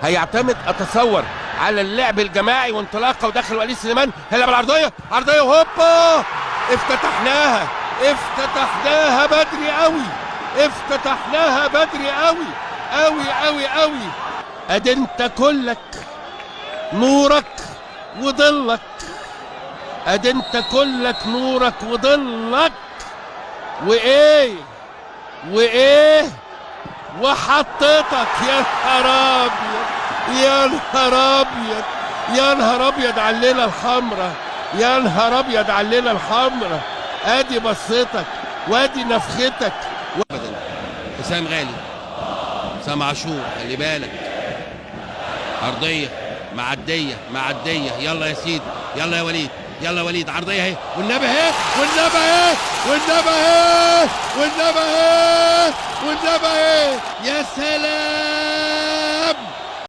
هيعتمد اتصور على اللعب الجماعي وانطلاقه ودخل وليد سليمان. هيلعب العرضيه، عرضيه وهوبا افتتحناها بدري قوي، افتتحناها بدري قوي قوي قوي قوي. ادي انت كلك نورك وضلك، ادي انت كلك نورك وضلك، وايه وحطيتك. يا نهار ابيض، يا نهار ابيض، يا نهار ابيض على الليله الحمراء، يا نهار ابيض على الليله الحمراء. ادي بصتك وادي نفختك. حسام غالي، حسام عاشور، خلي بالك، عرضيه معديه، يلا يا سيدي، يلا يا وليد، يلا يا وليد، عرضيه اهي، والنبي اهي، والنبي اهي، والنبي اهي، والنبي اهي، والنبي اهي. يا سلام